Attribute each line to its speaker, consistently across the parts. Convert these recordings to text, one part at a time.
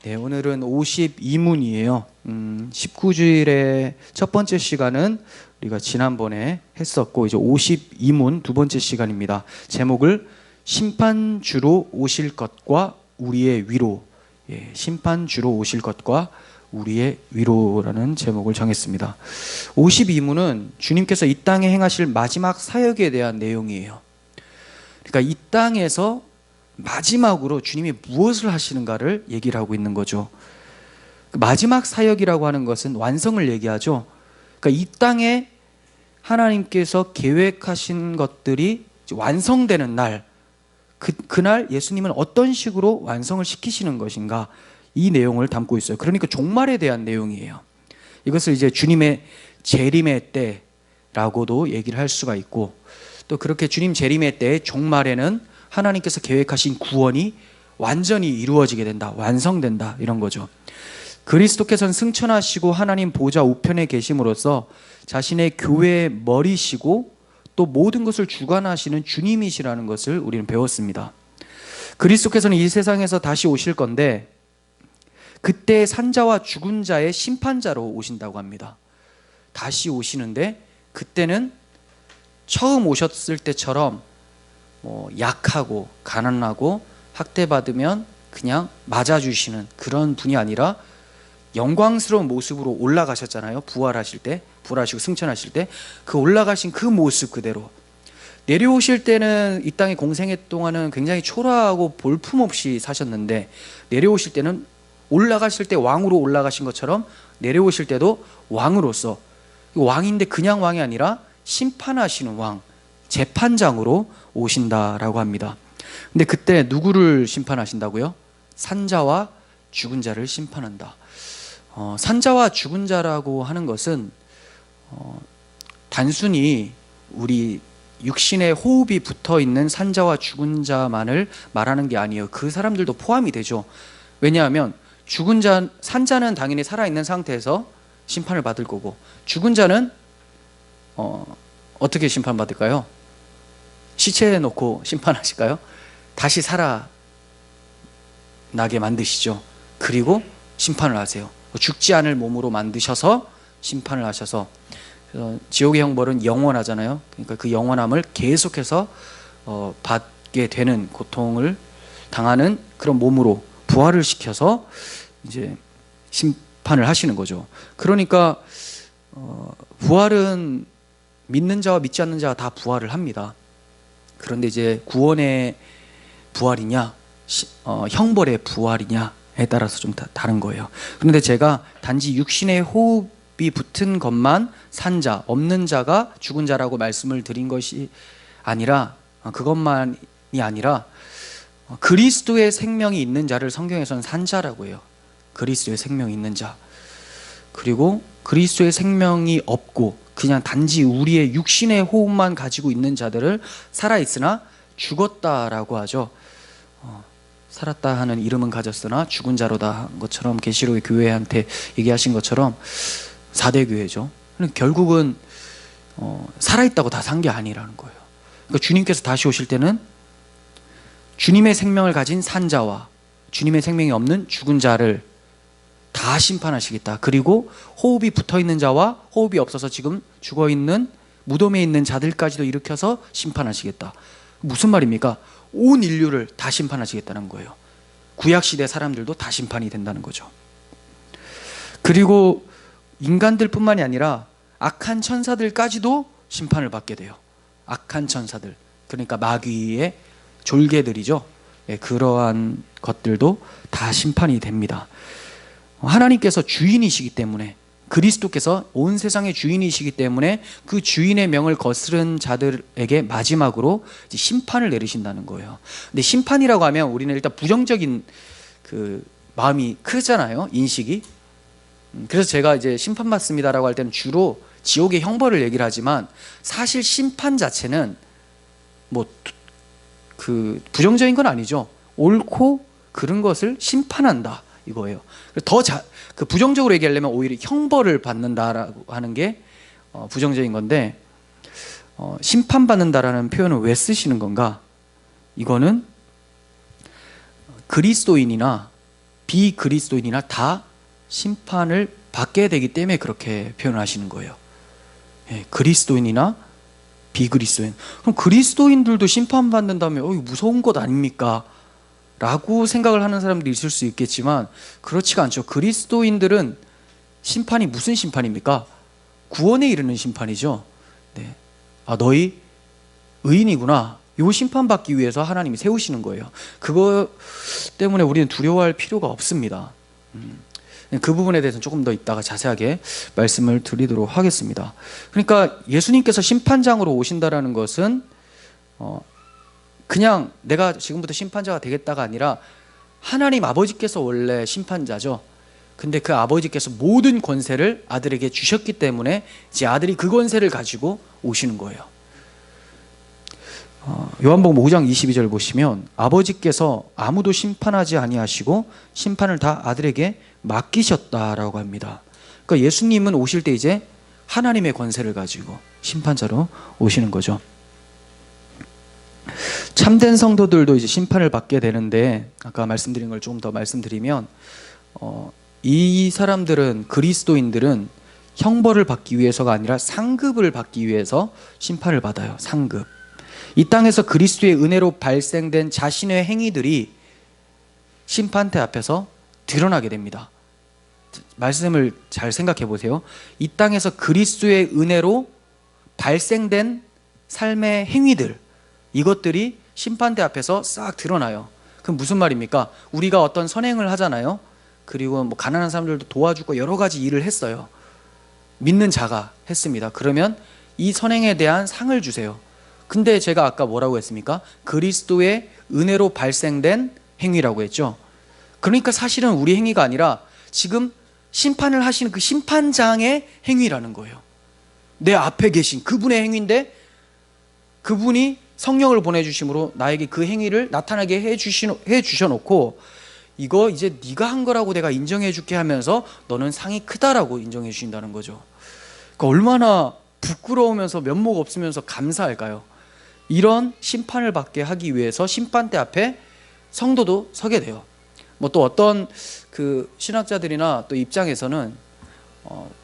Speaker 1: 네, 오늘은 52문이에요. 19주일의 첫 번째 시간은 우리가 지난번에 했었고, 이제 52문 두 번째 시간입니다. 제목을 심판주로 오실 것과 우리의 위로, 심판주로 오실 것과 우리의 위로라는 제목을 정했습니다. 52문은 주님께서 이 땅에 행하실 마지막 사역에 대한 내용이에요. 그러니까 이 땅에서 마지막으로 주님이 무엇을 하시는가를 얘기를 하고 있는 거죠. 마지막 사역이라고 하는 것은 완성을 얘기하죠. 그러니까 이 땅에 하나님께서 계획하신 것들이 완성되는 날, 그날 예수님은 어떤 식으로 완성을 시키시는 것인가, 이 내용을 담고 있어요. 그러니까 종말에 대한 내용이에요. 이것을 이제 주님의 재림의 때라고도 얘기를 할 수가 있고, 또 그렇게 주님 재림의 때 종말에는 하나님께서 계획하신 구원이 완전히 이루어지게 된다, 완성된다, 이런 거죠. 그리스도께서는 승천하시고 하나님 보좌 우편에 계심으로써 자신의 교회의 머리시고 또 모든 것을 주관하시는 주님이시라는 것을 우리는 배웠습니다. 그리스도께서는 이 세상에서 다시 오실 건데 그때 산자와 죽은 자의 심판자로 오신다고 합니다. 다시 오시는데 그때는 처음 오셨을 때처럼 약하고 가난하고 학대받으면 그냥 맞아주시는 그런 분이 아니라 영광스러운 모습으로 올라가셨잖아요. 부활하실 때, 부활하시고 승천하실 때 그 올라가신 그 모습 그대로 내려오실 때는 이 땅에 공생애 동안은 굉장히 초라하고 볼품없이 사셨는데 내려오실 때는 올라가실 때 왕으로 올라가신 것처럼 내려오실 때도 왕으로서, 왕인데 그냥 왕이 아니라 심판하시는 왕, 재판장으로 오신다라고 합니다. 근데 그때 누구를 심판하신다고요? 산자와 죽은 자를 심판한다. 산자와 죽은 자라고 하는 것은 단순히 우리 육신의 호흡이 붙어 있는 산자와 죽은 자만을 말하는 게 아니에요. 그 사람들도 포함이 되죠. 왜냐하면 죽은 자, 산자는 당연히 살아있는 상태에서 심판을 받을 거고, 죽은 자는 어떻게 심판받을까요? 시체에 놓고 심판하실까요? 다시 살아나게 만드시죠. 그리고 심판을 하세요. 죽지 않을 몸으로 만드셔서 심판을 하셔서, 지옥의 형벌은 영원하잖아요. 그러니까 그 영원함을 계속해서 받게 되는, 고통을 당하는 그런 몸으로 부활을 시켜서 이제 심판을 하시는 거죠. 그러니까 부활은 믿는 자와 믿지 않는 자가 다 부활을 합니다. 그런데 이제 구원의 부활이냐, 형벌의 부활이냐에 따라서 좀 다른 거예요. 그런데 제가 단지 육신의 호흡이 붙은 것만 산자, 없는 자가 죽은 자라고 말씀을 드린 것이 아니라, 그것만이 아니라 그리스도의 생명이 있는 자를 성경에서는 산자라고 해요. 그리스도의 생명이 있는 자. 그리고 그리스도의 생명이 없고 그냥 단지 우리의 육신의 호흡만 가지고 있는 자들을 살아있으나 죽었다라고 하죠. 살았다 하는 이름은 가졌으나 죽은 자로다 한 것처럼, 계시록의 교회한테 얘기하신 것처럼 4대 교회죠. 결국은 살아있다고 다 산 게 아니라는 거예요. 그러니까 주님께서 다시 오실 때는 주님의 생명을 가진 산자와 주님의 생명이 없는 죽은 자를 다 심판하시겠다. 그리고 호흡이 붙어있는 자와 호흡이 없어서 지금 죽어있는 무덤에 있는 자들까지도 일으켜서 심판하시겠다. 무슨 말입니까? 온 인류를 다 심판하시겠다는 거예요. 구약시대 사람들도 다 심판이 된다는 거죠. 그리고 인간들 뿐만이 아니라 악한 천사들까지도 심판을 받게 돼요. 악한 천사들, 그러니까 마귀의 졸개들이죠. 그러한 것들도 다 심판이 됩니다. 하나님께서 주인이시기 때문에, 그리스도께서 온 세상의 주인이시기 때문에 그 주인의 명을 거스른 자들에게 마지막으로 심판을 내리신다는 거예요. 근데 심판이라고 하면 우리는 일단 부정적인 그 마음이 크잖아요, 인식이. 그래서 제가 이제 심판받습니다라고 할 때는 주로 지옥의 형벌을 얘기를 하지만, 사실 심판 자체는 그 부정적인 건 아니죠. 옳고 그른 것을 심판한다, 이거예요. 그 부정적으로 얘기하려면 오히려 형벌을 받는다라고 하는 게 부정적인 건데, 심판받는다라는 표현을 왜 쓰시는 건가? 이거는 그리스도인이나 비그리스도인이나 다 심판을 받게 되기 때문에 그렇게 표현하시는 거예요. 예, 그리스도인이나 비그리스도인. 그럼 그리스도인들도 심판받는다면 이거 무서운 것 아닙니까? 라고 생각을 하는 사람들이 있을 수 있겠지만 그렇지가 않죠. 그리스도인들은 심판이 무슨 심판입니까? 구원에 이르는 심판이죠. 네. 아, 너희 의인이구나. 요 심판받기 위해서 하나님이 세우시는 거예요. 그거 때문에 우리는 두려워할 필요가 없습니다. 그 부분에 대해서는 조금 더 이따가 자세하게 말씀을 드리도록 하겠습니다. 그러니까 예수님께서 심판장으로 오신다라는 것은 그냥 내가 지금부터 심판자가 되겠다가 아니라 하나님 아버지께서 원래 심판자죠. 근데 그 아버지께서 모든 권세를 아들에게 주셨기 때문에 이제 아들이 그 권세를 가지고 오시는 거예요. 요한복음 5장 22절 보시면 아버지께서 아무도 심판하지 아니하시고 심판을 다 아들에게 맡기셨다라고 합니다. 그러니까 예수님은 오실 때 이제 하나님의 권세를 가지고 심판자로 오시는 거죠. 참된 성도들도 이제 심판을 받게 되는데 아까 말씀드린 걸 조금 더 말씀드리면 이 사람들은 그리스도인들은 형벌을 받기 위해서가 아니라 상급을 받기 위해서 심판을 받아요. 상급. 이 땅에서 그리스도의 은혜로 발생된 자신의 행위들이 심판대 앞에서 드러나게 됩니다. 말씀을 잘 생각해 보세요. 이 땅에서 그리스도의 은혜로 발생된 삶의 행위들, 이것들이 심판대 앞에서 싹 드러나요. 그럼 무슨 말입니까? 우리가 어떤 선행을 하잖아요. 그리고 뭐 가난한 사람들도 도와주고 여러 가지 일을 했어요. 믿는 자가 했습니다. 그러면 이 선행에 대한 상을 주세요. 근데 제가 아까 뭐라고 했습니까? 그리스도의 은혜로 발생된 행위라고 했죠. 그러니까 사실은 우리 행위가 아니라 지금 심판을 하시는 그 심판장의 행위라는 거예요. 내 앞에 계신 그분의 행위인데 그분이 성령을 보내주심으로 나에게 그 행위를 나타나게 해주셔놓고 이거 이제 네가 한 거라고 내가 인정해 줄게 하면서 너는 상이 크다라고 인정해 주신다는 거죠. 그러니까 얼마나 부끄러우면서 면목 없으면서 감사할까요? 이런 심판을 받게 하기 위해서 심판대 앞에 성도도 서게 돼요. 뭐 또 어떤 그 신학자들이나 또 입장에서는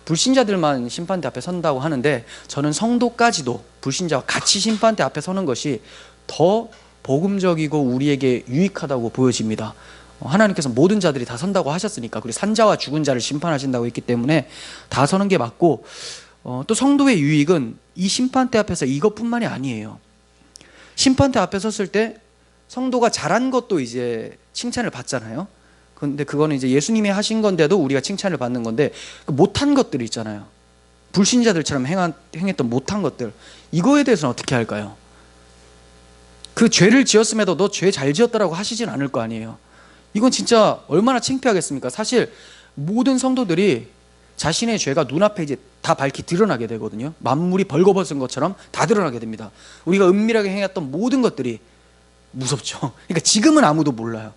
Speaker 1: 불신자들만 심판대 앞에 선다고 하는데 저는 성도까지도 불신자와 같이 심판대 앞에 서는 것이 더 복음적이고 우리에게 유익하다고 보여집니다. 하나님께서 모든 자들이 다 선다고 하셨으니까, 그리고 산자와 죽은 자를 심판하신다고 했기 때문에 다 서는 게 맞고, 또 성도의 유익은 이 심판대 앞에서 이것뿐만이 아니에요. 심판대 앞에 섰을 때 성도가 잘한 것도 이제 칭찬을 받잖아요. 근데 그거는 이제 예수님이 하신 건데도 우리가 칭찬을 받는 건데, 못한 것들이 있잖아요. 불신자들처럼 행했던 못한 것들, 이거에 대해서는 어떻게 할까요? 그 죄를 지었음에도 너 죄 잘 지었다라고 하시진 않을 거 아니에요. 이건 진짜 얼마나 창피하겠습니까? 사실 모든 성도들이 자신의 죄가 눈앞에 이제 다 밝히 드러나게 되거든요. 만물이 벌거벗은 것처럼 다 드러나게 됩니다. 우리가 은밀하게 행했던 모든 것들이 무섭죠. 그러니까 지금은 아무도 몰라요.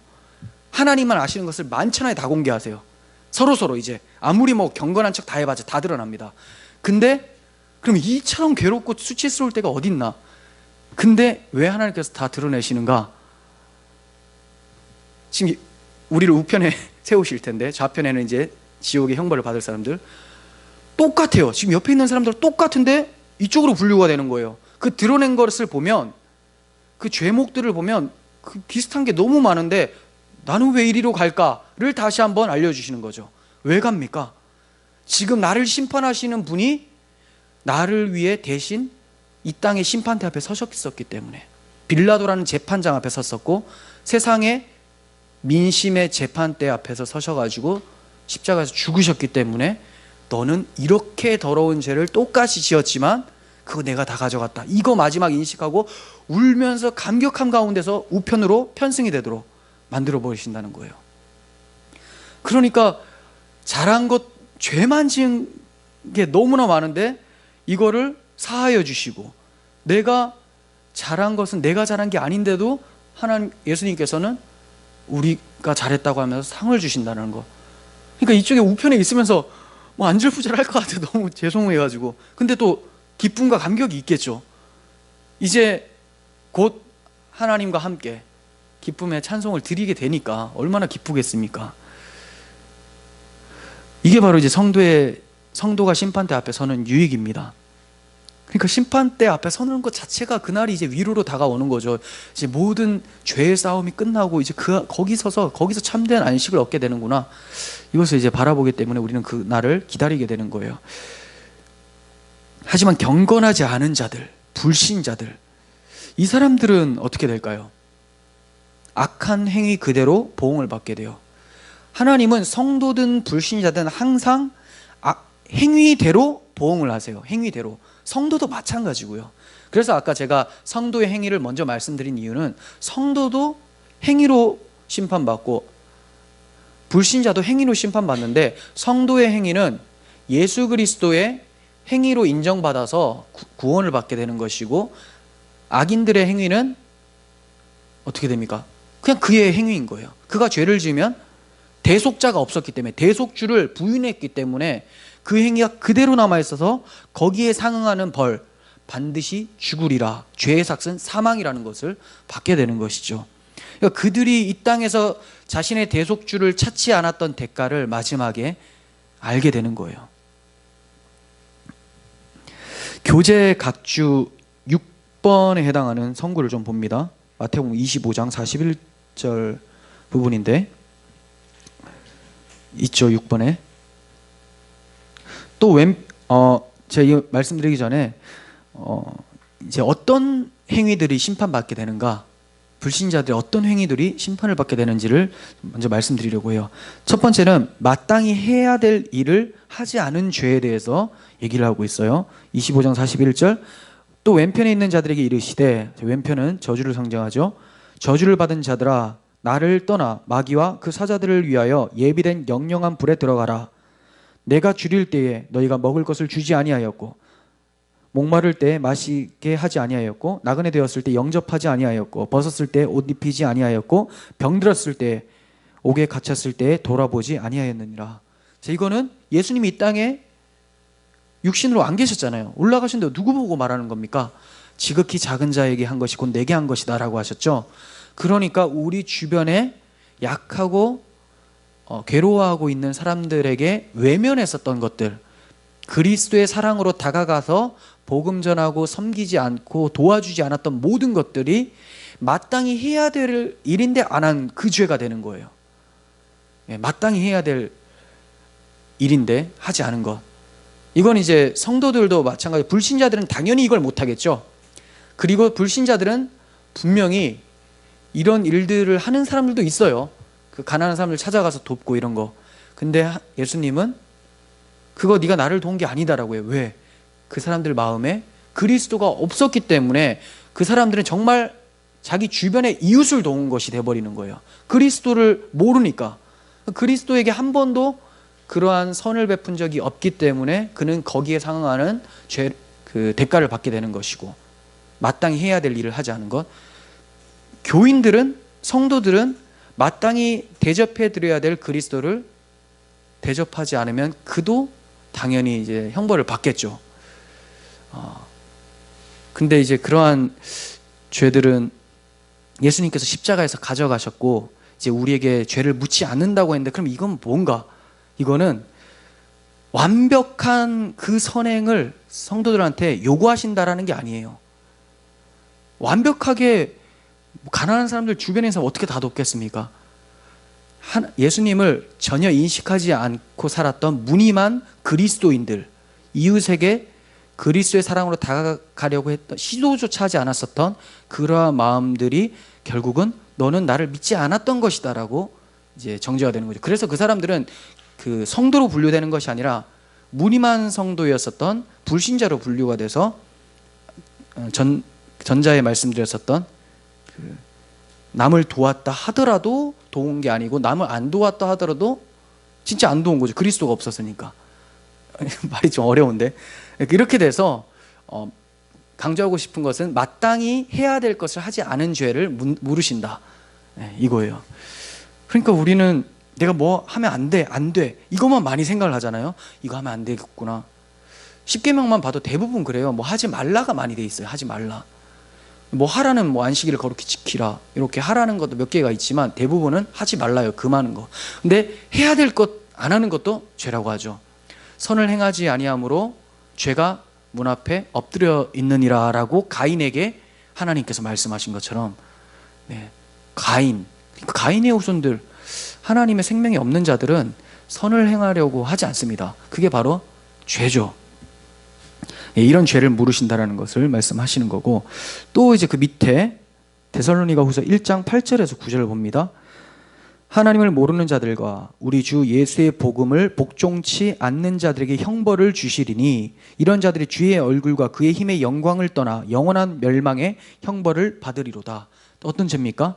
Speaker 1: 하나님만 아시는 것을 만천하에 다 공개하세요. 서로 이제 아무리 뭐 경건한 척 다 해봤자 다 드러납니다. 근데 그럼 이처럼 괴롭고 수치스러울 때가 어딨나? 근데 왜 하나님께서 다 드러내시는가? 지금 우리를 우편에 세우실 텐데 좌편에는 이제 지옥의 형벌을 받을 사람들, 똑같아요. 지금 옆에 있는 사람들 똑같은데 이쪽으로 분류가 되는 거예요. 그 드러낸 것을 보면, 그 죄목들을 보면 그 비슷한 게 너무 많은데 나는 왜 이리로 갈까를 다시 한번 알려주시는 거죠. 왜 갑니까? 지금 나를 심판하시는 분이 나를 위해 대신 이 땅의 심판대 앞에 서셨기 때문에, 빌라도라는 재판장 앞에 섰었고 세상의 민심의 재판대 앞에서 서셔가지고 십자가에서 죽으셨기 때문에 너는 이렇게 더러운 죄를 똑같이 지었지만 그거 내가 다 가져갔다, 이거 마지막 인식하고 울면서 감격함 가운데서 우편으로 편승이 되도록 만들어 버리신다는 거예요. 그러니까 잘한 것, 죄만 지은 게 너무나 많은데 이거를 사하여 주시고, 내가 잘한 것은 내가 잘한 게 아닌데도 하나님, 예수님께서는 우리가 잘했다고 하면서 상을 주신다는 거. 그러니까 이쪽에 우편에 있으면서 뭐 안절부절할 것 같아. 너무 죄송해가지고. 근데 또 기쁨과 감격이 있겠죠. 이제 곧 하나님과 함께 기쁨의 찬송을 드리게 되니까 얼마나 기쁘겠습니까? 이게 바로 이제 성도가 심판대 앞에 서는 유익입니다. 그러니까 심판대 앞에 서는 것 자체가 그날이 이제 위로로 다가오는 거죠. 이제 모든 죄의 싸움이 끝나고 이제 거기서 참된 안식을 얻게 되는구나. 이것을 이제 바라보기 때문에 우리는 그 날을 기다리게 되는 거예요. 하지만 경건하지 않은 자들, 불신자들, 이 사람들은 어떻게 될까요? 악한 행위 그대로 보응을 받게 돼요. 하나님은 성도든 불신자든 항상 행위대로 보응을 하세요. 행위대로. 성도도 마찬가지고요. 그래서 아까 제가 성도의 행위를 먼저 말씀드린 이유는 성도도 행위로 심판받고 불신자도 행위로 심판받는데, 성도의 행위는 예수 그리스도의 행위로 인정받아서 구원을 받게 되는 것이고, 악인들의 행위는 어떻게 됩니까? 그냥 그의 행위인 거예요. 그가 죄를 지으면 대속자가 없었기 때문에, 대속주를 부인했기 때문에 그 행위가 그대로 남아있어서 거기에 상응하는 벌, 반드시 죽으리라, 죄의 삭은 사망이라는 것을 받게 되는 것이죠. 그러니까 그들이 이 땅에서 자신의 대속주를 찾지 않았던 대가를 마지막에 알게 되는 거예요. 교제 각주 6번에 해당하는 성구를 좀 봅니다. 마태복음 25장 41절 부분인데 있죠. 6번에 또 제가 이 말씀드리기 전에 이제 어떤 행위들이 심판받게 되는가, 불신자들의 어떤 행위들이 심판을 받게 되는지를 먼저 말씀드리려고 해요. 첫 번째는 마땅히 해야 될 일을 하지 않은 죄에 대해서 얘기를 하고 있어요. 25장 41절 또 왼편에 있는 자들에게 이르시되, 왼편은 저주를 상징하죠. 저주를 받은 자들아, 나를 떠나 마귀와 그 사자들을 위하여 예비된 영영한 불에 들어가라. 내가 줄일 때에 너희가 먹을 것을 주지 아니하였고, 목마를 때에 마시게 하지 아니하였고, 나그네 되었을 때 영접하지 아니하였고, 벗었을 때 옷 입히지 아니하였고, 병들었을 때 옥에 갇혔을 때에 돌아보지 아니하였느니라. 자, 이거는 예수님이 이 땅에 육신으로 안 계셨잖아요. 올라가신데 누구 보고 말하는 겁니까? 지극히 작은 자에게 한 것이 곧 내게 한 것이다 라고 하셨죠. 그러니까 우리 주변에 약하고 괴로워하고 있는 사람들에게 외면했었던 것들, 그리스도의 사랑으로 다가가서 복음 전하고 섬기지 않고 도와주지 않았던 모든 것들이 마땅히 해야 될 일인데 안 한 그 죄가 되는 거예요. 마땅히 해야 될 일인데 하지 않은 것. 이건 이제 성도들도 마찬가지. 불신자들은 당연히 이걸 못하겠죠. 그리고 불신자들은 분명히 이런 일들을 하는 사람들도 있어요. 그 가난한 사람들 찾아가서 돕고 이런 거. 근데 예수님은 그거 네가 나를 도운 게 아니다라고 해요. 왜? 그 사람들 마음에 그리스도가 없었기 때문에 그 사람들은 정말 자기 주변의 이웃을 도운 것이 돼버리는 거예요. 그리스도를 모르니까. 그리스도에게 한 번도 그러한 선을 베푼 적이 없기 때문에 그는 거기에 상응하는 그 대가를 받게 되는 것이고, 마땅히 해야 될 일을 하지 않은 것. 교인들은, 성도들은 마땅히 대접해 드려야 될 그리스도를 대접하지 않으면 그도 당연히 이제 형벌을 받겠죠. 근데 이제 그러한 죄들은 예수님께서 십자가에서 가져가셨고, 이제 우리에게 죄를 묻지 않는다고 했는데, 그럼 이건 뭔가? 이거는 완벽한 그 선행을 성도들한테 요구하신다라는 게 아니에요. 완벽하게 가난한 사람들 주변에서 어떻게 다 돕겠습니까? 예수님을 전혀 인식하지 않고 살았던 무늬만 그리스도인들, 이웃에게 그리스도의 사랑으로 다가가려고 했던, 시도조차 하지 않았었던 그러한 마음들이 결국은 너는 나를 믿지 않았던 것이다 라고 이제 정죄가 되는 거죠. 그래서 그 사람들은 그 성도로 분류되는 것이 아니라 무늬만 성도였었던 불신자로 분류가 돼서 전자에 말씀드렸었던 그 남을 도왔다 하더라도 도운 게 아니고, 남을 안 도왔다 하더라도 진짜 안 도운 거죠. 그리스도가 없었으니까. 말이 좀 어려운데, 이렇게 돼서 강조하고 싶은 것은 마땅히 해야 될 것을 하지 않은 죄를 물으신다, 이거예요. 그러니까 우리는 내가 뭐 하면 안 돼 이것만 많이 생각을 하잖아요. 이거 하면 안 되겠구나. 십계명만 봐도 대부분 그래요. 뭐 하지 말라가 많이 돼 있어요. 하지 말라. 뭐 하라는 뭐 안식일을 거룩히 지키라, 이렇게 하라는 것도 몇 개가 있지만 대부분은 하지 말라요. 금하는 거. 근데 해야 될 것 안 하는 것도 죄라고 하죠. 선을 행하지 아니함으로 죄가 문 앞에 엎드려 있느니라라고 가인에게 하나님께서 말씀하신 것처럼, 가인의 후손들, 하나님의 생명이 없는 자들은 선을 행하려고 하지 않습니다. 그게 바로 죄죠. 이런 죄를 물으신다라는 것을 말씀하시는 거고, 또 이제 그 밑에 데살로니가후서 1장 8절에서 9절을 봅니다. 하나님을 모르는 자들과 우리 주 예수의 복음을 복종치 않는 자들에게 형벌을 주시리니 이런 자들이 주의 얼굴과 그의 힘의 영광을 떠나 영원한 멸망의 형벌을 받으리로다. 어떤 죄입니까?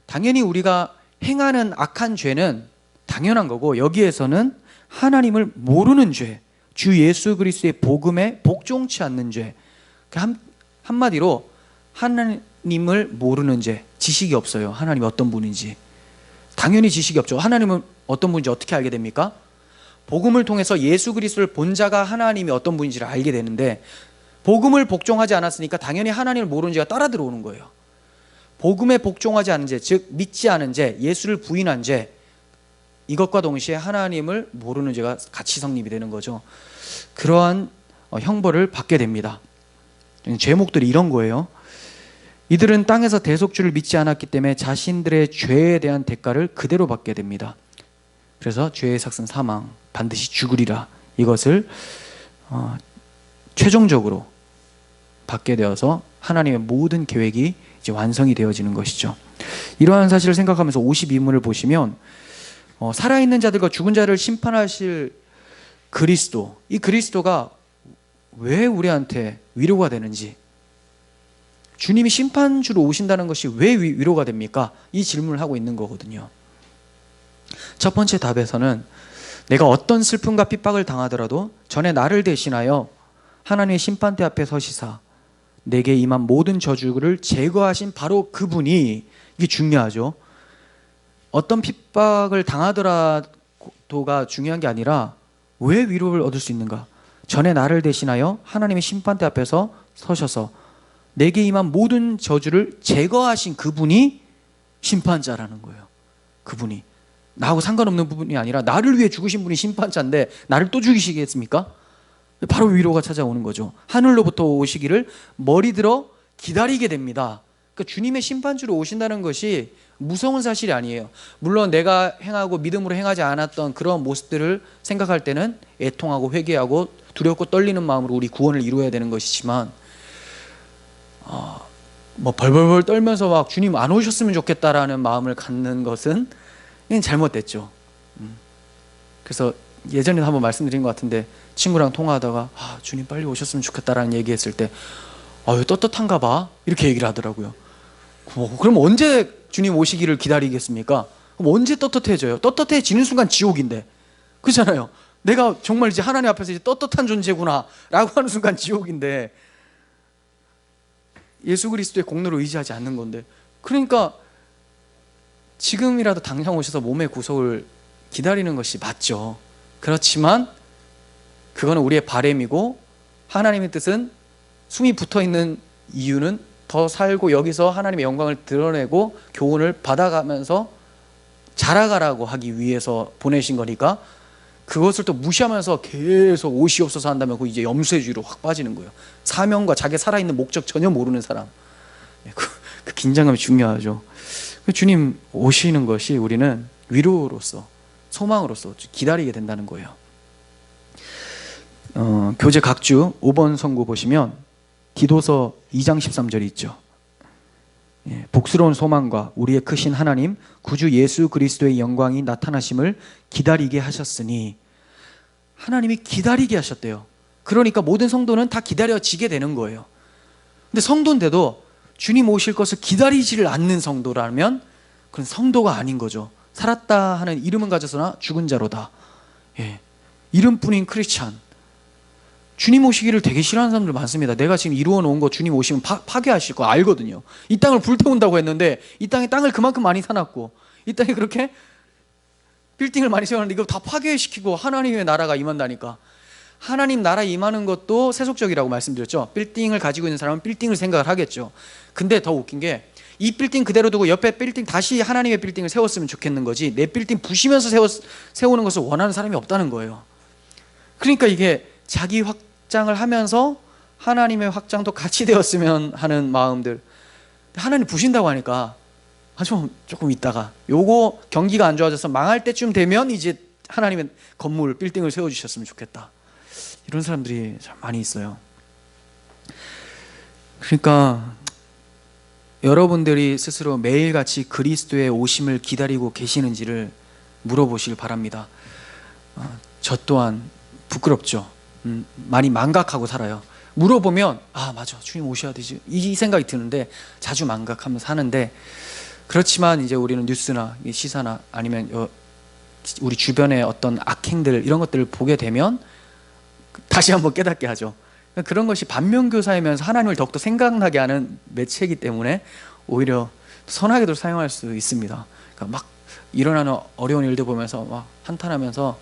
Speaker 1: 당연히 우리가 행하는 악한 죄는 당연한 거고, 여기에서는 하나님을 모르는 죄, 주 예수 그리스도의 복음에 복종치 않는 죄, 한마디로 하나님을 모르는 죄, 지식이 없어요. 하나님이 어떤 분인지 당연히 지식이 없죠. 하나님은 어떤 분인지 어떻게 알게 됩니까? 복음을 통해서 예수 그리스도를 본 자가 하나님이 어떤 분인지를 알게 되는데, 복음을 복종하지 않았으니까 당연히 하나님을 모르는 죄가 따라 들어오는 거예요. 복음에 복종하지 않은 죄, 즉 믿지 않은 죄, 예수를 부인한 죄, 이것과 동시에 하나님을 모르는 죄가 같이 성립이 되는 거죠. 그러한 형벌을 받게 됩니다. 제목들이 이런 거예요. 이들은 땅에서 대속주를 믿지 않았기 때문에 자신들의 죄에 대한 대가를 그대로 받게 됩니다. 그래서 죄의 삭은 사망, 반드시 죽으리라, 이것을 최종적으로 받게 되어서 하나님의 모든 계획이 이제 완성이 되어지는 것이죠. 이러한 사실을 생각하면서 52문을 보시면 살아있는 자들과 죽은 자를 심판하실 그리스도, 이 그리스도가 왜 우리한테 위로가 되는지, 주님이 심판주로 오신다는 것이 왜 위로가 됩니까? 이 질문을 하고 있는 거거든요. 첫 번째 답에서는 내가 어떤 슬픔과 핍박을 당하더라도 전에 나를 대신하여 하나님의 심판대 앞에 서시사 내게 임한 모든 저주를 제거하신 바로 그분이, 이게 중요하죠. 어떤 핍박을 당하더라도가 중요한 게 아니라 왜 위로를 얻을 수 있는가? 전에 나를 대신하여 하나님의 심판대 앞에서 서셔서 내게 임한 모든 저주를 제거하신 그분이 심판자라는 거예요. 그분이 나하고 상관없는 부분이 아니라 나를 위해 죽으신 분이 심판자인데 나를 또 죽이시겠습니까? 바로 위로가 찾아오는 거죠. 하늘로부터 오시기를 머리 들어 기다리게 됩니다. 그러니까 주님의 심판주로 오신다는 것이 무서운 사실이 아니에요. 물론 내가 행하고 믿음으로 행하지 않았던 그런 모습들을 생각할 때는 애통하고 회개하고 두렵고 떨리는 마음으로 우리 구원을 이루어야 되는 것이지만, 뭐 벌벌벌 떨면서 막 주님 안 오셨으면 좋겠다라는 마음을 갖는 것은 잘못됐죠. 그래서 예전에 한번 말씀드린 것 같은데, 친구랑 통화하다가 주님 빨리 오셨으면 좋겠다라는 얘기했을 때 떳떳한가 봐, 이렇게 얘기를 하더라고요. 그럼 언제 주님 오시기를 기다리겠습니까? 그럼 언제 떳떳해져요? 떳떳해지는 순간 지옥인데, 그렇잖아요. 내가 정말 이제 하나님 앞에서 이제 떳떳한 존재구나 라고 하는 순간 지옥인데, 예수 그리스도의 공로를 의지하지 않는 건데, 그러니까 지금이라도 당장 오셔서 몸의 구속을 기다리는 것이 맞죠. 그렇지만 그거는 우리의 바램이고, 하나님의 뜻은 숨이 붙어있는 이유는 더 살고 여기서 하나님의 영광을 드러내고 교훈을 받아가면서 자라가라고 하기 위해서 보내신 거니까, 그것을 또 무시하면서 계속 오시옵소서 한다면 그 이제 염세주의로 확 빠지는 거예요. 사명과 자기 살아있는 목적 전혀 모르는 사람. 그 긴장감이 중요하죠. 주님 오시는 것이 우리는 위로로서, 소망으로서 기다리게 된다는 거예요. 교재 각주 5번 성구 보시면 디도서 2장 13절이 있죠. 복스러운 소망과 우리의 크신 하나님 구주 예수 그리스도의 영광이 나타나심을 기다리게 하셨으니, 하나님이 기다리게 하셨대요. 그러니까 모든 성도는 다 기다려지게 되는 거예요. 근데 성도인데도 주님 오실 것을 기다리지를 않는 성도라면 그건 성도가 아닌 거죠. 살았다 하는 이름은 가졌으나 죽은 자로다. 이름뿐인 크리스찬. 주님 오시기를 되게 싫어하는 사람들 많습니다. 내가 지금 이루어 놓은 거 주님 오시면 파괴하실 거 알거든요. 이 땅을 불태운다고 했는데 이 땅에 땅을 그만큼 많이 사놨고, 이 땅에 그렇게 빌딩을 많이 세웠는데 이거 다 파괴시키고 하나님의 나라가 임한다니까. 하나님 나라 임하는 것도 세속적이라고 말씀드렸죠. 빌딩을 가지고 있는 사람은 빌딩을 생각을 하겠죠. 근데 더 웃긴 게 이 빌딩 그대로 두고 옆에 빌딩 다시 하나님의 빌딩을 세웠으면 좋겠는 거지, 내 빌딩 부시면서 세우는 것을 원하는 사람이 없다는 거예요. 그러니까 이게 자기 확장을 하면서 하나님의 확장도 같이 되었으면 하는 마음들. 하나님 부신다고 하니까 조금 있다가 요거 경기가 안 좋아져서 망할 때쯤 되면 이제 하나님의 건물 빌딩을 세워주셨으면 좋겠다, 이런 사람들이 참 많이 있어요. 그러니까 여러분들이 스스로 매일같이 그리스도의 오심을 기다리고 계시는지를 물어보시길 바랍니다. 저 또한 부끄럽죠. 많이 망각하고 살아요. 물어보면 맞아, 주님 오셔야 되지, 이 생각이 드는데 자주 망각하면서 사는데, 그렇지만 이제 우리는 뉴스나 시사나 아니면 우리 주변의 어떤 악행들, 이런 것들을 보게 되면 다시 한번 깨닫게 하죠. 그런 것이 반면교사이면서 하나님을 더욱더 생각나게 하는 매체이기 때문에 오히려 선하게도 사용할 수 있습니다. 그러니까 막 일어나는 어려운 일들 보면서 막 한탄하면서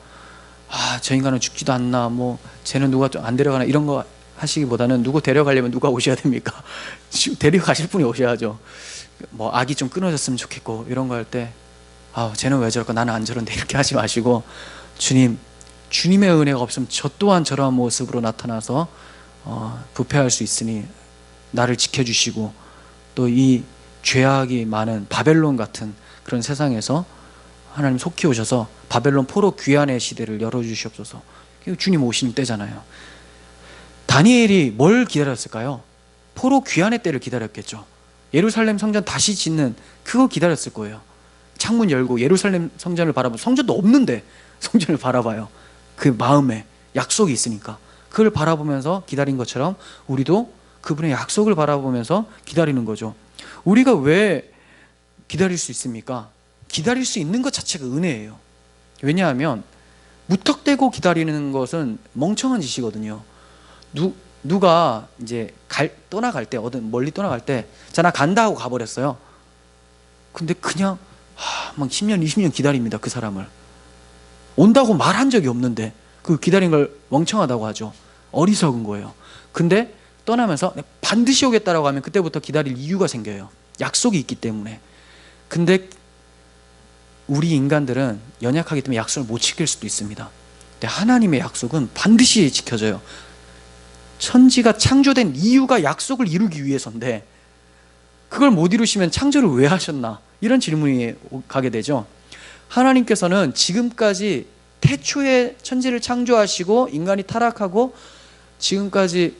Speaker 1: 저 인간은 죽지도 않나, 뭐 쟤는 누가 좀 안 데려가나, 이런 거 하시기보다는 누구 데려가려면 누가 오셔야 됩니까? 데려가실 분이 오셔야죠. 뭐 악이 좀 끊어졌으면 좋겠고 이런 거 할 때 쟤는 왜 저럴까, 나는 안 저런데, 이렇게 하지 마시고 주님의 은혜가 없으면 저 또한 저러한 모습으로 나타나서 부패할 수 있으니 나를 지켜주시고, 또 이 죄악이 많은 바벨론 같은 그런 세상에서 하나님 속히 오셔서 바벨론 포로 귀환의 시대를 열어주시옵소서. 주님 오시는 때잖아요. 다니엘이 뭘 기다렸을까요? 포로 귀환의 때를 기다렸겠죠. 예루살렘 성전 다시 짓는 그거 기다렸을 거예요. 창문 열고 예루살렘 성전을 바라보면, 성전도 없는데 성전을 바라봐요. 그 마음에 약속이 있으니까 그걸 바라보면서 기다린 것처럼 우리도 그분의 약속을 바라보면서 기다리는 거죠. 우리가 왜 기다릴 수 있습니까? 기다릴 수 있는 것 자체가 은혜예요. 왜냐하면 무턱대고 기다리는 것은 멍청한 짓이거든요. 누가 이제 떠나갈 때, 어든 멀리 떠나갈 때, 자, 나 간다 하고 가버렸어요. 근데 그냥 막 10년 20년 기다립니다. 그 사람을 온다고 말한 적이 없는데 그 기다린 걸 멍청하다고 하죠. 어리석은 거예요. 근데 떠나면서 반드시 오겠다라고 하면 그때부터 기다릴 이유가 생겨요. 약속이 있기 때문에. 근데 우리 인간들은 연약하기 때문에 약속을 못 지킬 수도 있습니다. 근데 하나님의 약속은 반드시 지켜져요. 천지가 창조된 이유가 약속을 이루기 위해서인데 그걸 못 이루시면 창조를 왜 하셨나, 이런 질문이 가게 되죠. 하나님께서는 지금까지 태초에 천지를 창조하시고 인간이 타락하고 지금까지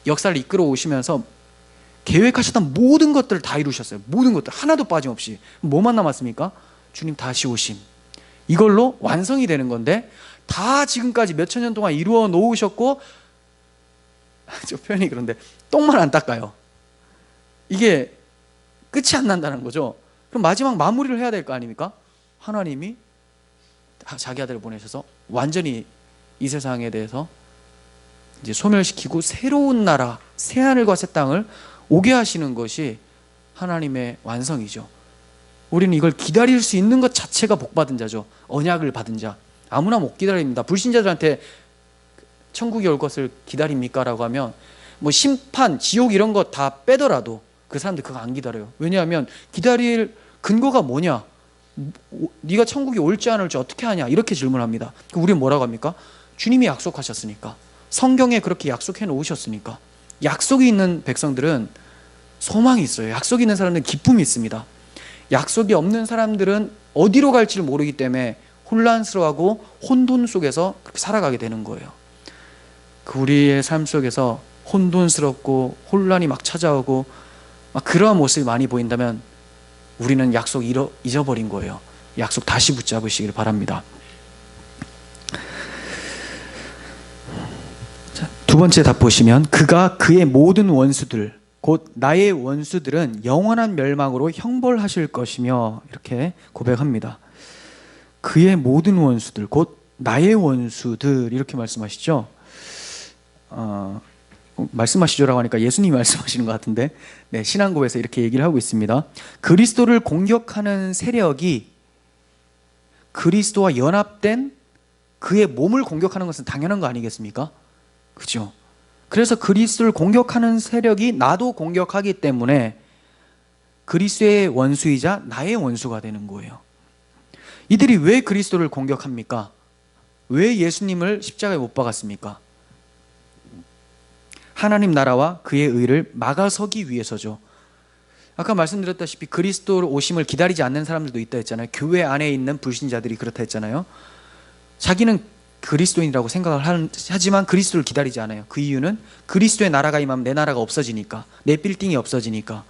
Speaker 1: 역사를 이끌어 오시면서 계획하셨던 모든 것들을 다 이루셨어요. 모든 것들 하나도 빠짐없이. 뭐만 남았습니까? 주님 다시 오심, 이걸로 완성이 되는 건데, 다 지금까지 몇천 년 동안 이루어 놓으셨고, 저 표현이 그런데 똥만 안 닦아요. 이게 끝이 안 난다는 거죠. 그럼 마지막 마무리를 해야 될 거 아닙니까? 하나님이 자기 아들을 보내셔서 완전히 이 세상에 대해서 이제 소멸시키고 새로운 나라, 새 하늘과 새 땅을 오게 하시는 것이 하나님의 완성이죠. 우리는 이걸 기다릴 수 있는 것 자체가 복받은 자죠. 언약을 받은 자. 아무나 못 기다립니다. 불신자들한테 천국이 올 것을 기다립니까? 라고 하면 뭐 심판, 지옥 이런 거 다 빼더라도 그 사람들 그거 안 기다려요. 왜냐하면 기다릴 근거가 뭐냐? 네가 천국이 올지 안 올지 어떻게 하냐? 이렇게 질문합니다. 우리는 뭐라고 합니까? 주님이 약속하셨으니까, 성경에 그렇게 약속해 놓으셨으니까. 약속이 있는 백성들은 소망이 있어요. 약속이 있는 사람들은 기쁨이 있습니다. 약속이 없는 사람들은 어디로 갈지를 모르기 때문에 혼란스러워하고 혼돈 속에서 그렇게 살아가게 되는 거예요. 그 우리의 삶 속에서 혼돈스럽고 혼란이 막 찾아오고 막 그러한 모습이 많이 보인다면 우리는 약속 잊어버린 거예요. 약속 다시 붙잡으시길 바랍니다. 자, 두 번째 답 보시면, 그가 그의 모든 원수들 곧 나의 원수들은 영원한 멸망으로 형벌하실 것이며, 이렇게 고백합니다. 그의 모든 원수들 곧 나의 원수들, 이렇게 말씀하시죠. 말씀하시죠라고 하니까 예수님이 말씀하시는 것 같은데, 네, 신앙고에서 이렇게 얘기를 하고 있습니다. 그리스도를 공격하는 세력이 그리스도와 연합된 그의 몸을 공격하는 것은 당연한 거 아니겠습니까? 그죠? 그래서 그리스도를 공격하는 세력이 나도 공격하기 때문에 그리스도의 원수이자 나의 원수가 되는 거예요. 이들이 왜 그리스도를 공격합니까? 왜 예수님을 십자가에 못 박았습니까? 하나님 나라와 그의 의를 막아서기 위해서죠. 아까 말씀드렸다시피 그리스도 오심을 기다리지 않는 사람들도 있다 했잖아요. 교회 안에 있는 불신자들이 그렇다 했잖아요. 자기는 그리스도인이라고 생각을 하지만 그리스도를 기다리지 않아요. 그 이유는 그리스도의 나라가 임하면 내 나라가 없어지니까, 내 빌딩이 없어지니까.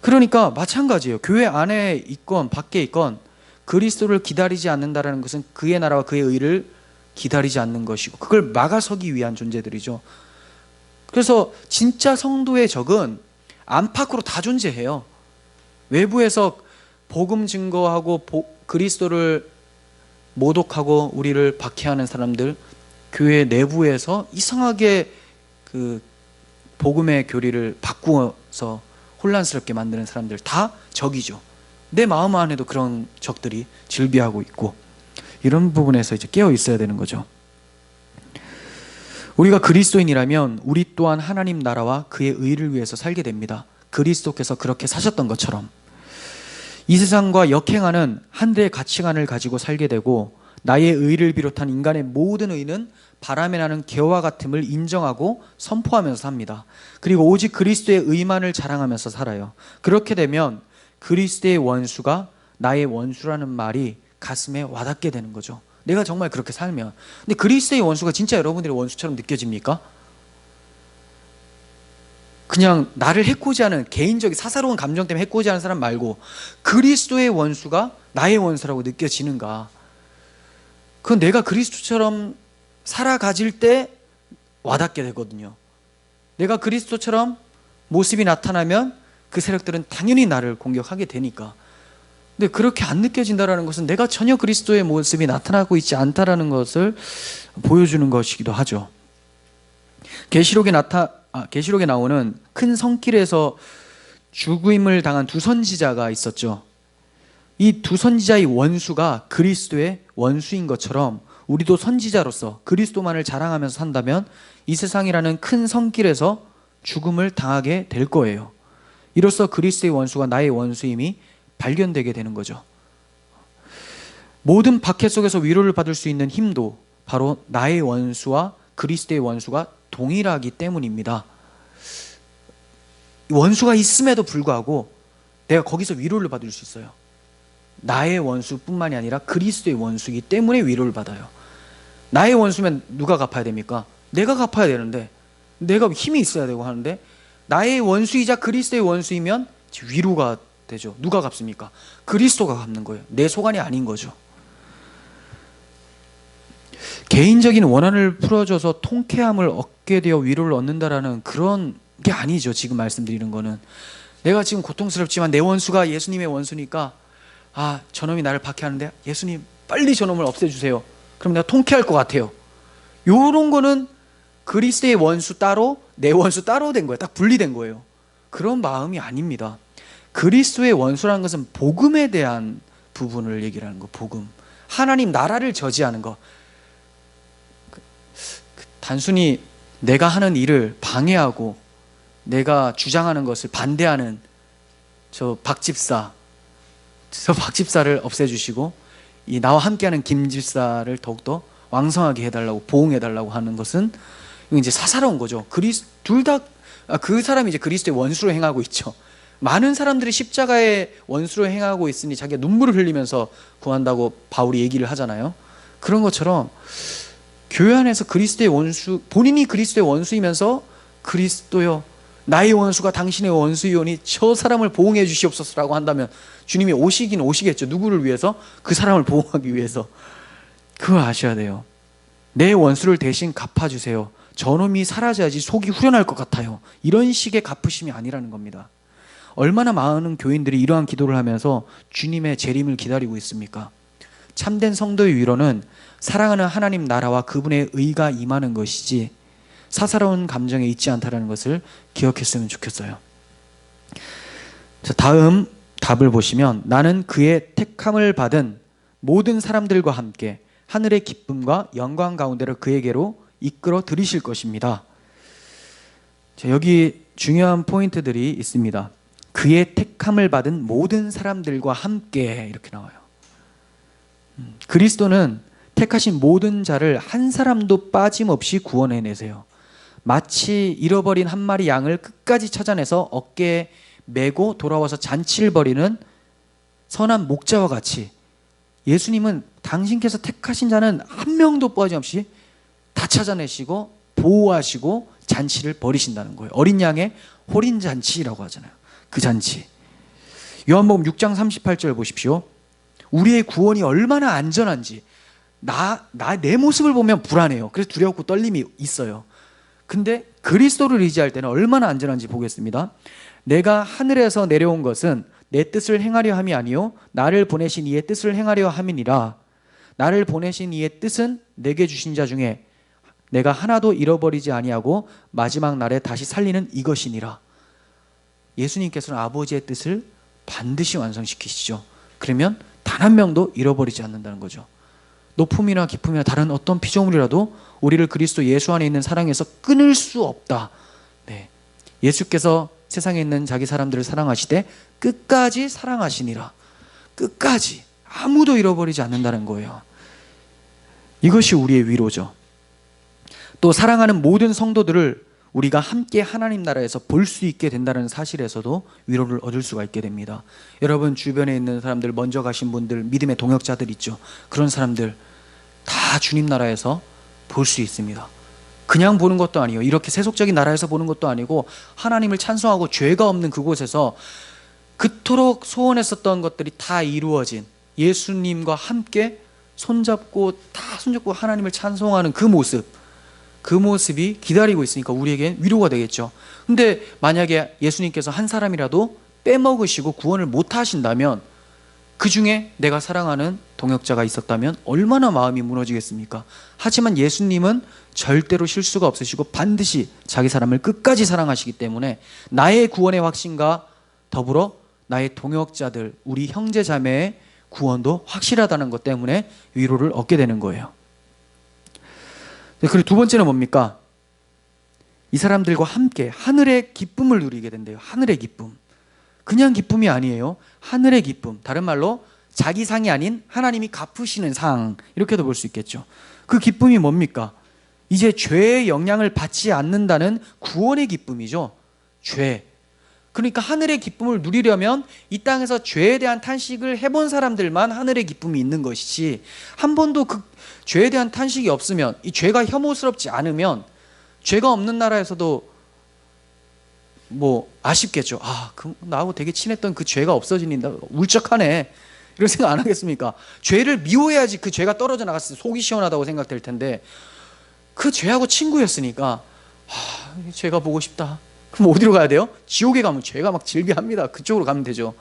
Speaker 1: 그러니까 마찬가지예요. 교회 안에 있건 밖에 있건 그리스도를 기다리지 않는다는 것은 그의 나라와 그의 의를 기다리지 않는 것이고, 그걸 막아서기 위한 존재들이죠. 그래서 진짜 성도의 적은 안팎으로 다 존재해요. 외부에서 복음 증거하고 그리스도를 모독하고 우리를 박해하는 사람들, 교회 내부에서 이상하게 그 복음의 교리를 바꾸어서 혼란스럽게 만드는 사람들, 다 적이죠. 내 마음 안에도 그런 적들이 질비하고 있고, 이런 부분에서 이제 깨어 있어야 되는 거죠. 우리가 그리스도인이라면 우리 또한 하나님 나라와 그의 의를 위해서 살게 됩니다. 그리스도께서 그렇게 사셨던 것처럼 이 세상과 역행하는 한대의 가치관을 가지고 살게 되고, 나의 의를 비롯한 인간의 모든 의는 바람에 나는 개와 같음을 인정하고 선포하면서 삽니다. 그리고 오직 그리스도의 의만을 자랑하면서 살아요. 그렇게 되면 그리스도의 원수가 나의 원수라는 말이 가슴에 와닿게 되는 거죠. 내가 정말 그렇게 살면. 근데 그리스도의 원수가 진짜 여러분들의 원수처럼 느껴집니까? 그냥 나를 해코지하는 개인적인 사사로운 감정 때문에 해코지하는 사람 말고 그리스도의 원수가 나의 원수라고 느껴지는가? 그건 내가 그리스도처럼 살아가질 때 와닿게 되거든요. 내가 그리스도처럼 모습이 나타나면 그 세력들은 당연히 나를 공격하게 되니까. 근데 그렇게 안 느껴진다는 것은 내가 전혀 그리스도의 모습이 나타나고 있지 않다는 것을 보여주는 것이기도 하죠. 계시록에 나오는 큰 성길에서 죽임을 당한 두 선지자가 있었죠. 이 두 선지자의 원수가 그리스도의 원수인 것처럼 우리도 선지자로서 그리스도만을 자랑하면서 산다면 이 세상이라는 큰 성길에서 죽음을 당하게 될 거예요. 이로써 그리스도의 원수가 나의 원수임이 발견되게 되는 거죠. 모든 박해 속에서 위로를 받을 수 있는 힘도 바로 나의 원수와 그리스도의 원수가 동일하기 때문입니다. 원수가 있음에도 불구하고 내가 거기서 위로를 받을 수 있어요. 나의 원수뿐만이 아니라 그리스도의 원수이기 때문에 위로를 받아요. 나의 원수면 누가 갚아야 됩니까? 내가 갚아야 되는데, 내가 힘이 있어야 되고 하는데, 나의 원수이자 그리스도의 원수이면 위로가 되죠. 누가 갚습니까? 그리스도가 갚는 거예요. 내 소관이 아닌 거죠. 개인적인 원한을 풀어줘서 통쾌함을 얻게 되어 위로를 얻는다라는 그런 게 아니죠. 지금 말씀드리는 거는 내가 지금 고통스럽지만 내 원수가 예수님의 원수니까, 아, 저놈이 나를 박해하는데 예수님 빨리 저놈을 없애주세요. 그럼 내가 통쾌할 것 같아요. 요런 거는 그리스도의 원수 따로 내 원수 따로 된 거예요. 딱 분리된 거예요. 그런 마음이 아닙니다. 그리스도의 원수라는 것은 복음에 대한 부분을 얘기를 하는 거. 복음, 하나님 나라를 저지하는 거. 단순히 내가 하는 일을 방해하고 내가 주장하는 것을 반대하는 저 박집사를 없애주시고 이 나와 함께하는 김집사를 더욱더 왕성하게 해달라고, 보응해달라고 하는 것은 이건 이제 사사로운 거죠. 둘 다 그 사람이 이제 그리스도의 원수로 행하고 있죠. 많은 사람들이 십자가의 원수로 행하고 있으니 자기가 눈물을 흘리면서 구한다고 바울이 얘기를 하잖아요. 그런 것처럼 교회 안에서 그리스도의 원수, 본인이 그리스도의 원수이면서 그리스도여 나의 원수가 당신의 원수이오니 저 사람을 보응해 주시옵소서라고 한다면 주님이 오시긴 오시겠죠. 누구를 위해서? 그 사람을 보응하기 위해서. 그걸 아셔야 돼요. 내 원수를 대신 갚아주세요. 저놈이 사라져야지 속이 후련할 것 같아요. 이런 식의 갚으심이 아니라는 겁니다. 얼마나 많은 교인들이 이러한 기도를 하면서 주님의 재림을 기다리고 있습니까? 참된 성도의 위로는 사랑하는 하나님 나라와 그분의 의가 임하는 것이지 사사로운 감정에 있지 않다는 것을 기억했으면 좋겠어요. 자, 다음 답을 보시면 나는 그의 택함을 받은 모든 사람들과 함께 하늘의 기쁨과 영광 가운데로 그에게로 이끌어 들이실 것입니다. 자, 여기 중요한 포인트들이 있습니다. 그의 택함을 받은 모든 사람들과 함께 이렇게 나와요. 그리스도는 택하신 모든 자를 한 사람도 빠짐없이 구원해내세요. 마치 잃어버린 한 마리 양을 끝까지 찾아내서 어깨에 메고 돌아와서 잔치를 벌이는 선한 목자와 같이 예수님은 당신께서 택하신 자는 한 명도 빠짐없이 다 찾아내시고 보호하시고 잔치를 벌이신다는 거예요. 어린 양의 호린 잔치라고 하잖아요. 그 잔치. 요한복음 6장 38절 보십시오. 우리의 구원이 얼마나 안전한지. 내 모습을 보면 불안해요. 그래서 두렵고 떨림이 있어요. 근데 그리스도를 의지할 때는 얼마나 안전한지 보겠습니다. 내가 하늘에서 내려온 것은 내 뜻을 행하려 함이 아니요 나를 보내신 이의 뜻을 행하려 함이니라. 나를 보내신 이의 뜻은 내게 주신 자 중에 내가 하나도 잃어버리지 아니하고 마지막 날에 다시 살리는 이것이니라. 예수님께서는 아버지의 뜻을 반드시 완성시키시죠. 그러면 단 한 명도 잃어버리지 않는다는 거죠. 높음이나 기쁨이나 다른 어떤 피조물이라도 우리를 그리스도 예수 안에 있는 사랑에서 끊을 수 없다. 네. 예수께서 세상에 있는 자기 사람들을 사랑하시되 끝까지 사랑하시니라. 끝까지 아무도 잃어버리지 않는다는 거예요. 이것이 우리의 위로죠. 또 사랑하는 모든 성도들을 우리가 함께 하나님 나라에서 볼 수 있게 된다는 사실에서도 위로를 얻을 수가 있게 됩니다. 여러분 주변에 있는 사람들, 먼저 가신 분들, 믿음의 동역자들 있죠. 그런 사람들 다 주님 나라에서 볼 수 있습니다. 그냥 보는 것도 아니에요. 이렇게 세속적인 나라에서 보는 것도 아니고 하나님을 찬송하고 죄가 없는 그곳에서 그토록 소원했었던 것들이 다 이루어진 예수님과 함께 손잡고 하나님을 찬송하는 그 모습이 기다리고 있으니까 우리에겐 위로가 되겠죠. 근데 만약에 예수님께서 한 사람이라도 빼먹으시고 구원을 못 하신다면, 그 중에 내가 사랑하는 동역자가 있었다면 얼마나 마음이 무너지겠습니까? 하지만 예수님은 절대로 실수가 없으시고 반드시 자기 사람을 끝까지 사랑하시기 때문에 나의 구원의 확신과 더불어 나의 동역자들, 우리 형제 자매의 구원도 확실하다는 것 때문에 위로를 얻게 되는 거예요. 그리고 두 번째는 뭡니까? 이 사람들과 함께 하늘의 기쁨을 누리게 된대요. 하늘의 기쁨. 그냥 기쁨이 아니에요. 하늘의 기쁨. 다른 말로 자기 상이 아닌 하나님이 갚으시는 상, 이렇게도 볼 수 있겠죠. 그 기쁨이 뭡니까? 이제 죄의 영향을 받지 않는다는 구원의 기쁨이죠. 죄. 그러니까 하늘의 기쁨을 누리려면 이 땅에서 죄에 대한 탄식을 해본 사람들만 하늘의 기쁨이 있는 것이지, 한 번도 그 죄에 대한 탄식이 없으면, 이 죄가 혐오스럽지 않으면 죄가 없는 나라에서도 뭐 아쉽겠죠. 나하고 되게 친했던 그 죄가 없어지니까 울적하네, 이런 생각 안 하겠습니까? 죄를 미워해야지 그 죄가 떨어져 나갔을 때 속이 시원하다고 생각될 텐데, 그 죄하고 친구였으니까 죄가 보고 싶다. 그럼 어디로 가야 돼요? 지옥에 가면 죄가 막 질비합니다. 그쪽으로 가면 되죠.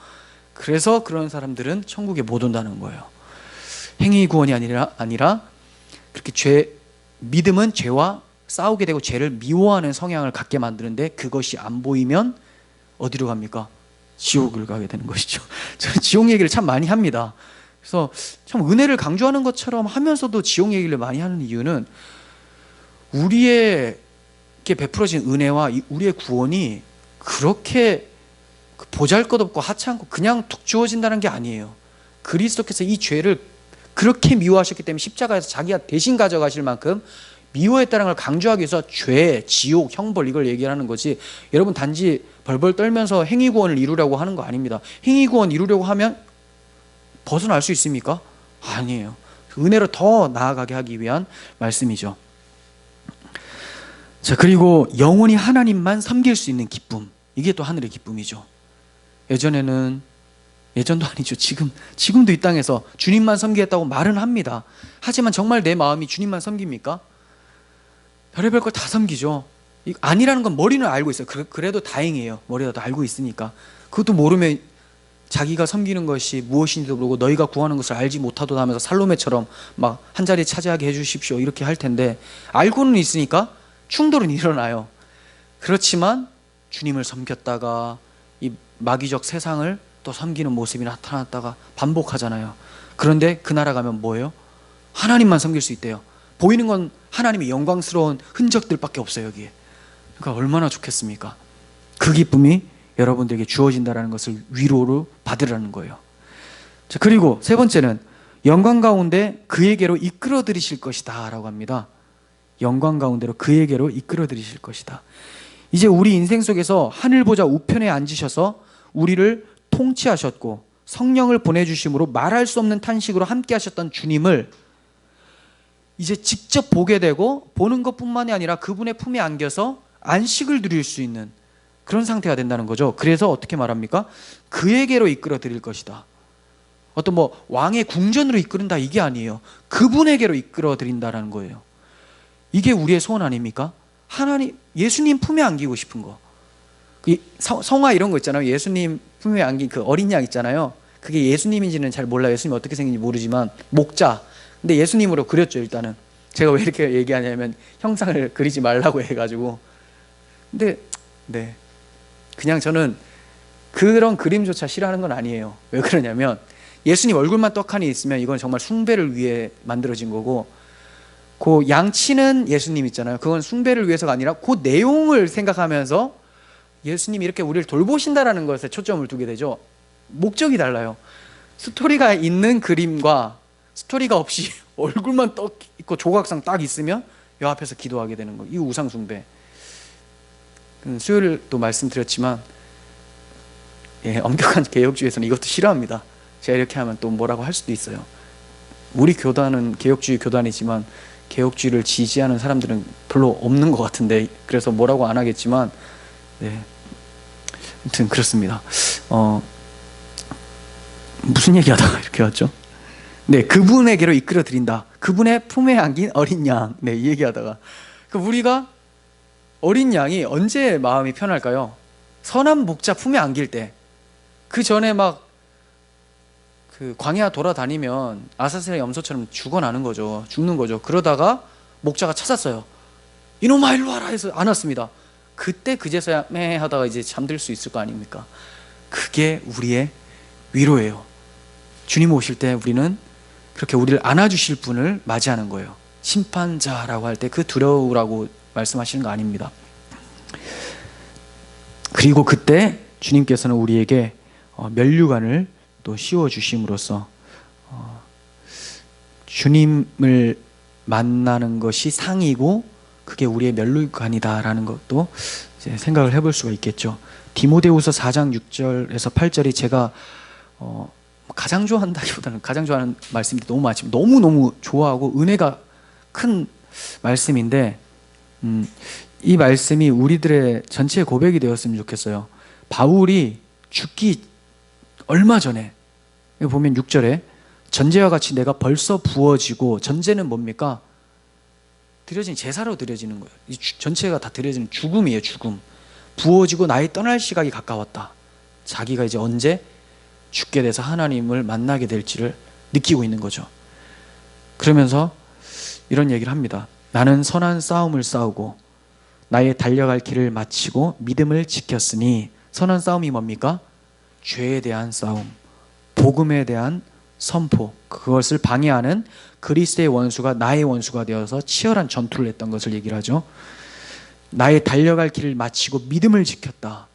Speaker 1: 그래서 그런 사람들은 천국에 못 온다는 거예요. 행위 구원이 아니라 그렇게 믿음은 죄와 싸우게 되고 죄를 미워하는 성향을 갖게 만드는데, 그것이 안 보이면 어디로 갑니까? 지옥을 가게 되는 것이죠. 저는 지옥 얘기를 참 많이 합니다. 그래서 참 은혜를 강조하는 것처럼 하면서도 지옥 얘기를 많이 하는 이유는, 우리에게 베풀어진 은혜와 우리의 구원이 그렇게 보잘것없고 하찮고 그냥 툭 주어진다는 게 아니에요. 그리스도께서 이 죄를 그렇게 미워하셨기 때문에 십자가에서 자기가 대신 가져가실 만큼 미워했다는 걸 강조하기 위해서 죄, 지옥, 형벌, 이걸 얘기하는 거지, 여러분 단지 벌벌 떨면서 행위구원을 이루려고 하는 거 아닙니다. 행위구원 이루려고 하면 벗어날 수 있습니까? 아니에요. 은혜로 더 나아가게 하기 위한 말씀이죠. 자, 그리고 영원히 하나님만 섬길 수 있는 기쁨, 이게 또 하늘의 기쁨이죠. 예전도 아니죠. 지금도 이 땅에서 주님만 섬기겠다고 말은 합니다. 하지만 정말 내 마음이 주님만 섬깁니까? 별의별 걸 다 섬기죠. 아니라는 건 머리는 알고 있어요. 그래도 다행이에요. 머리라도 알고 있으니까. 그것도 모르면 자기가 섬기는 것이 무엇인지도 모르고 너희가 구하는 것을 알지 못하도다 하면서 살로메처럼 막 한 자리에 차지하게 해주십시오, 이렇게 할 텐데, 알고는 있으니까 충돌은 일어나요. 그렇지만 주님을 섬겼다가 이 마귀적 세상을 또 섬기는 모습이 나타났다가 반복하잖아요. 그런데 그 나라 가면 뭐예요? 하나님만 섬길 수 있대요. 보이는 건 하나님의 영광스러운 흔적들밖에 없어요, 여기에. 그러니까 얼마나 좋겠습니까? 그 기쁨이 여러분들에게 주어진다라는 것을 위로로 받으라는 거예요. 자, 그리고 세 번째는 영광 가운데 그에게로 이끌어 들이실 것이다 라고 합니다. 영광 가운데로 그에게로 이끌어 들이실 것이다. 이제 우리 인생 속에서 하늘 보좌 우편에 앉으셔서 우리를 통치하셨고 성령을 보내주심으로 말할 수 없는 탄식으로 함께 하셨던 주님을 이제 직접 보게 되고 보는 것뿐만이 아니라 그분의 품에 안겨서 안식을 누릴 수 있는 그런 상태가 된다는 거죠. 그래서 어떻게 말합니까? 그에게로 이끌어 드릴 것이다. 어떤 뭐 왕의 궁전으로 이끄는다 이게 아니에요. 그분에게로 이끌어 드린다라는 거예요. 이게 우리의 소원 아닙니까? 하나님, 예수님 품에 안기고 싶은 거. 성화 이런 거 있잖아요. 예수님 품에 안긴 그 어린 양 있잖아요. 그게 예수님인지는 잘 몰라요. 예수님 어떻게 생긴지 모르지만 목자. 근데 예수님으로 그렸죠. 일단은 제가 왜 이렇게 얘기하냐면 형상을 그리지 말라고 해가지고. 근데 네, 그냥 저는 그런 그림조차 싫어하는 건 아니에요. 왜 그러냐면 예수님 얼굴만 떡하니 있으면 이건 정말 숭배를 위해 만들어진 거고, 그 양치는 예수님 있잖아요. 그건 숭배를 위해서가 아니라 그 내용을 생각하면서 예수님이 이렇게 우리를 돌보신다라는 것에 초점을 두게 되죠. 목적이 달라요. 스토리가 있는 그림과 스토리가 없이 얼굴만 떡 있고 조각상 딱 있으면 요 앞에서 기도하게 되는 거예요. 이 우상 숭배. 수요일도 말씀드렸지만 엄격한 개혁주의에서는 이것도 싫어합니다. 제가 이렇게 하면 또 뭐라고 할 수도 있어요. 우리 교단은 개혁주의 교단이지만 개혁주의를 지지하는 사람들은 별로 없는 것 같은데, 그래서 뭐라고 안 하겠지만, 네, 아무튼 그렇습니다. 무슨 얘기하다가 이렇게 왔죠? 네, 그분에게로 이끌어 드린다. 그분의 품에 안긴 어린 양. 네, 이 얘기하다가 우리가 어린 양이 언제 마음이 편할까요? 선한 목자 품에 안길 때. 그 전에 막 그 광야 돌아다니면 아사셀의 염소처럼 죽어나는 거죠. 죽는 거죠. 그러다가 목자가 찾았어요. 이놈아 일로 와라 해서 안았습니다. 그때 그제서야 매 하다가 이제 잠들 수 있을 거 아닙니까? 그게 우리의 위로예요. 주님 오실 때 우리는 그렇게 우리를 안아주실 분을 맞이하는 거예요. 심판자라고 할 때 그 두려우라고 말씀하시는 거 아닙니다. 그리고 그때 주님께서는 우리에게 면류관을 또 씌워주심으로써 주님을 만나는 것이 상이고 그게 우리의 면류관이다라는 것도 이제 생각을 해볼 수가 있겠죠. 디모데후서 4장 6절에서 8절이 제가 가장 좋아한다기보다는 가장 좋아하는 말씀이 너무 많지만 너무너무 좋아하고 은혜가 큰 말씀인데, 이 말씀이 우리들의 전체의 고백이 되었으면 좋겠어요. 바울이 죽기 얼마 전에 보면 6절에 전제와 같이 내가 벌써 부어지고, 전제는 뭡니까? 드려진 제사로 드려지는 거예요. 이 전체가 다 드려지는 죽음이에요. 죽음. 부어지고 나의 떠날 시각이 가까웠다. 자기가 이제 언제 죽게 돼서 하나님을 만나게 될지를 느끼고 있는 거죠. 그러면서 이런 얘기를 합니다. 나는 선한 싸움을 싸우고 나의 달려갈 길을 마치고 믿음을 지켰으니, 선한 싸움이 뭡니까? 죄에 대한 싸움, 복음에 대한 선포, 그것을 방해하는 그리스도의 원수가 나의 원수가 되어서 치열한 전투를 했던 것을 얘기를 하죠. 나의 달려갈 길을 마치고 믿음을 지켰다.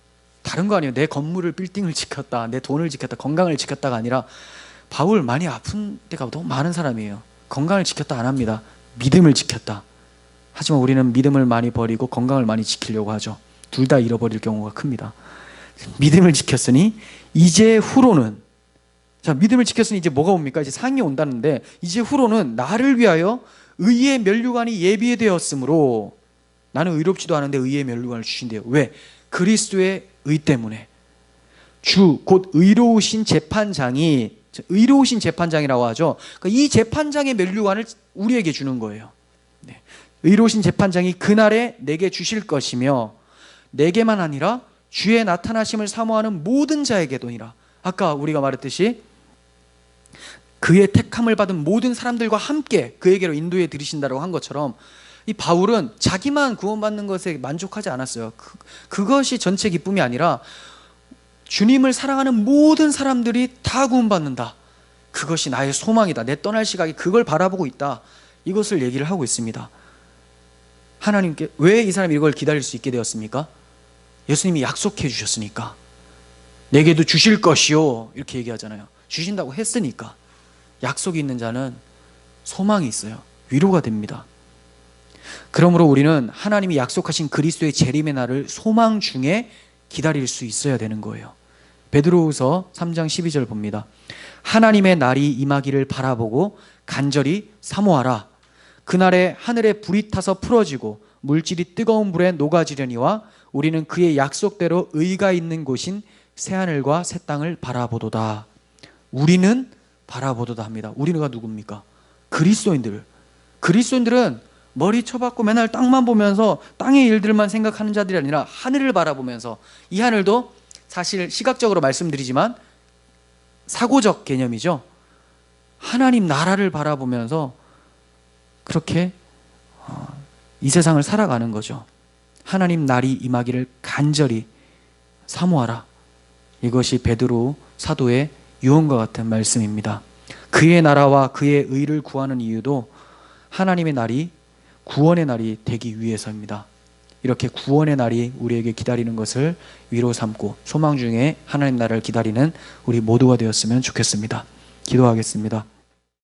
Speaker 1: 다른 거 아니에요. 내 건물을 빌딩을 지켰다, 내 돈을 지켰다, 건강을 지켰다가 아니라, 바울 많이 아픈 때가 너무 많은 사람이에요. 건강을 지켰다 안 합니다. 믿음을 지켰다. 하지만 우리는 믿음을 많이 버리고 건강을 많이 지키려고 하죠. 둘 다 잃어버릴 경우가 큽니다. 믿음을 지켰으니 이제 후로는, 자, 믿음을 지켰으니 이제 뭐가 옵니까? 이제 상이 온다는데, 이제 후로는 나를 위하여 의의 면류관이 예비되었으므로, 나는 의롭지도 않은데 의의 면류관을 주신대요. 왜? 그리스도의 의 때문에. 주 곧 의로우신 재판장이, 의로우신 재판장이라고 하죠. 그러니까 이 재판장의 면류관을 우리에게 주는 거예요. 네. 의로우신 재판장이 그날에 내게 주실 것이며, 내게만 아니라 주의 나타나심을 사모하는 모든 자에게도니라. 아까 우리가 말했듯이 그의 택함을 받은 모든 사람들과 함께 그에게로 인도해 들이신다고 한 것처럼, 이 바울은 자기만 구원받는 것에 만족하지 않았어요. 그것이 전체 기쁨이 아니라 주님을 사랑하는 모든 사람들이 다 구원받는다. 그것이 나의 소망이다. 내 떠날 시각이 그걸 바라보고 있다. 이것을 얘기를 하고 있습니다. 하나님께 왜 이 사람이 이걸 기다릴 수 있게 되었습니까? 예수님이 약속해 주셨으니까. 내게도 주실 것이요 이렇게 얘기하잖아요. 주신다고 했으니까. 약속이 있는 자는 소망이 있어요. 위로가 됩니다. 그러므로 우리는 하나님이 약속하신 그리스도의 재림의 날을 소망 중에 기다릴 수 있어야 되는 거예요. 베드로후서 3장 12절 봅니다. 하나님의 날이 임하기를 바라보고 간절히 사모하라. 그날에 하늘에 불이 타서 풀어지고 물질이 뜨거운 불에 녹아지려니와 우리는 그의 약속대로 의가 있는 곳인 새하늘과 새 땅을 바라보도다. 우리는 바라보도다 합니다. 우리가 누굽니까? 그리스도인들은 머리 쳐박고 맨날 땅만 보면서 땅의 일들만 생각하는 자들이 아니라 하늘을 바라보면서, 이 하늘도 사실 시각적으로 말씀드리지만 사고적 개념이죠. 하나님 나라를 바라보면서 그렇게 이 세상을 살아가는 거죠. 하나님 날이 임하기를 간절히 사모하라. 이것이 베드로 사도의 유언과 같은 말씀입니다. 그의 나라와 그의 의를 구하는 이유도 하나님의 날이, 구원의 날이 되기 위해서입니다. 이렇게 구원의 날이 우리에게 기다리는 것을 위로 삼고 소망 중에 하나님 나라를 기다리는 우리 모두가 되었으면 좋겠습니다. 기도하겠습니다.